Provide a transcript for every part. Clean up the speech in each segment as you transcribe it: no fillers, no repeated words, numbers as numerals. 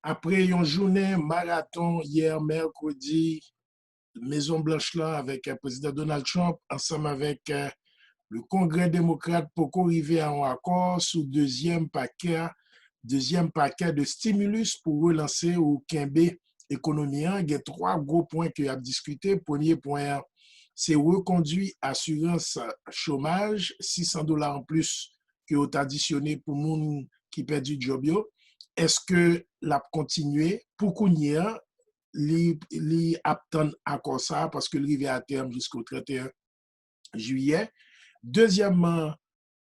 Après une journée marathon hier mercredi, Maison Blanche là avec le président Donald Trump ensemble avec le Congrès démocrate pour arriver à un accord sur deuxième paquet de stimulus pour relancer au Québec économie. Il y a trois gros points qu'il y a discuté. Premier point, c'est reconduit assurance chômage, $600 en plus que vous additionné pour les gens qui perdent du job. Est-ce que la continuer pour qu'on y ait li attend encore ça parce que le rive à terme jusqu'au 31 juillet. Deuxièmement,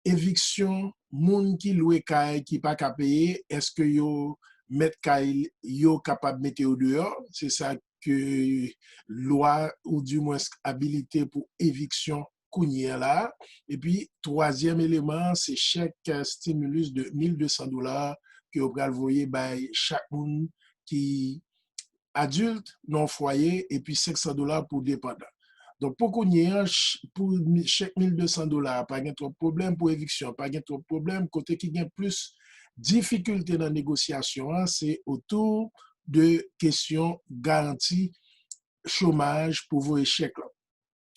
éviction, moun qui loue kay qui pas qu'à payer, est-ce que yo met kay yo capable mettre au dehors? C'est ça que loi ou du moins habilité pour éviction kounye là. Et puis, troisième élément, c'est chèque stimulus de $1,200 que vous pral voyer by chaque moun qui adulte non foyer et puis $500 pour dépendant. Donc, pour qu'on y ait, pour chaque $1,200, pas de trop de problème pour éviction, pas de trop de problème. Côté qui a plus difficulté dans la négociation, c'est autour de questions garantie chômage pour vos échecs.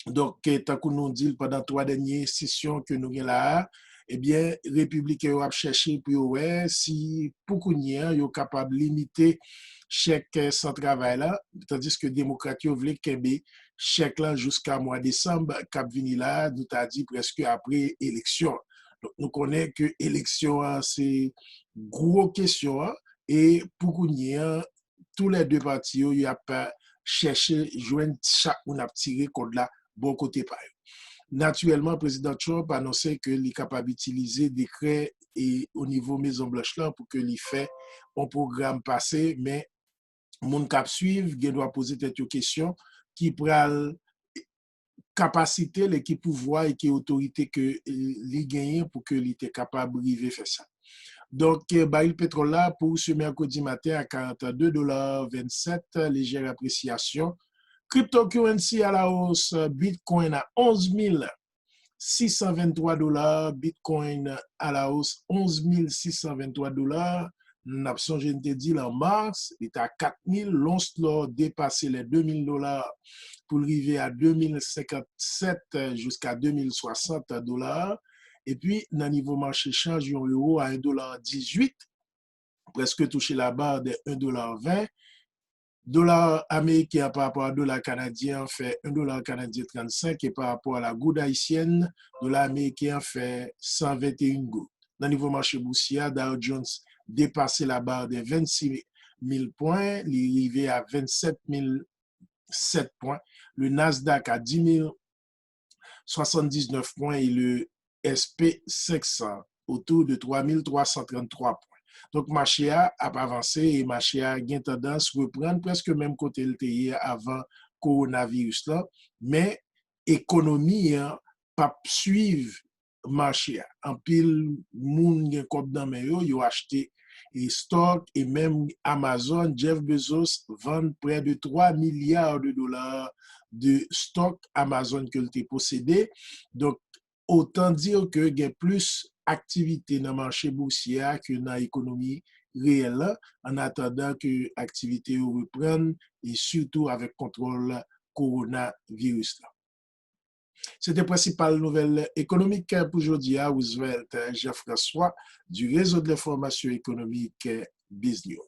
Donc, tant que nous dit pendant 3 dernières sessions que nous avons là, eh bien, républicains ont cherché pour ouais, si pour qu'on y ait, ils sont capables de limiter chèque sans travail là, tandis que les démocrates voulaient qu'il chèque là jusqu'à mois de décembre, cap vini là, nous t'a dit presque après élection. Donc, nous connaissons que l'élection, c'est une grosse question, et pour qu'on y ait, tous les deux partis, il n'y a pas cherché, joindre chaque on a tiré contre là, bon côté par Naturellement, le président Trump a annoncé qu'il est capable d'utiliser des décrets et au niveau Maison Blanche là pour que l'il fait un programme passé, mais mon cap suivre, il doit poser cette question qui prend capacité, l'équipe pouvoir et qui autorité que l'il gagne pour que l'il était capable de faire ça. Donc, baril pétrole là pour ce mercredi matin à $42,27, légère appréciation. Cryptocurrency à la hausse, Bitcoin à $11,623, Bitcoin à la hausse $11,623. Nous avons dit en mars, il est à 4,000, l'once l'or dépassé les $2,000 pour arriver à 2057 jusqu'à $2060. Et puis, dans le niveau marché change, un euro à $1,18, presque touché la barre de $1,20. Dollar américain par rapport à dollar canadien fait $1 canadien 35 et par rapport à la goutte haïtienne, dollar américain fait 121 gouttes. Dans le niveau marché boursier, Dow Jones dépassé la barre des 26 000 points, il est arrivé à 27 007 points. Le Nasdaq à 10 079 points et le SP500 autour de 3 333 points. Donc, marché a avancé et marché a une tendance à reprendre presque même côté le hier avant coronavirus là, mais économie pas suivre marché. En pile moun gen kop dans men yo acheté et stock et même Amazon, Jeff Bezos vend près de $3 milliards de stock Amazon que le possédé. Donc, autant dire que il y a plus activité dans le marché boursier que dans l'économie réelle en attendant que l'activité reprenne et surtout avec contrôle coronavirus. C'était la principale nouvelle économique pour aujourd'hui à Roosevelt Jean-François du réseau de l'information économique BizNews.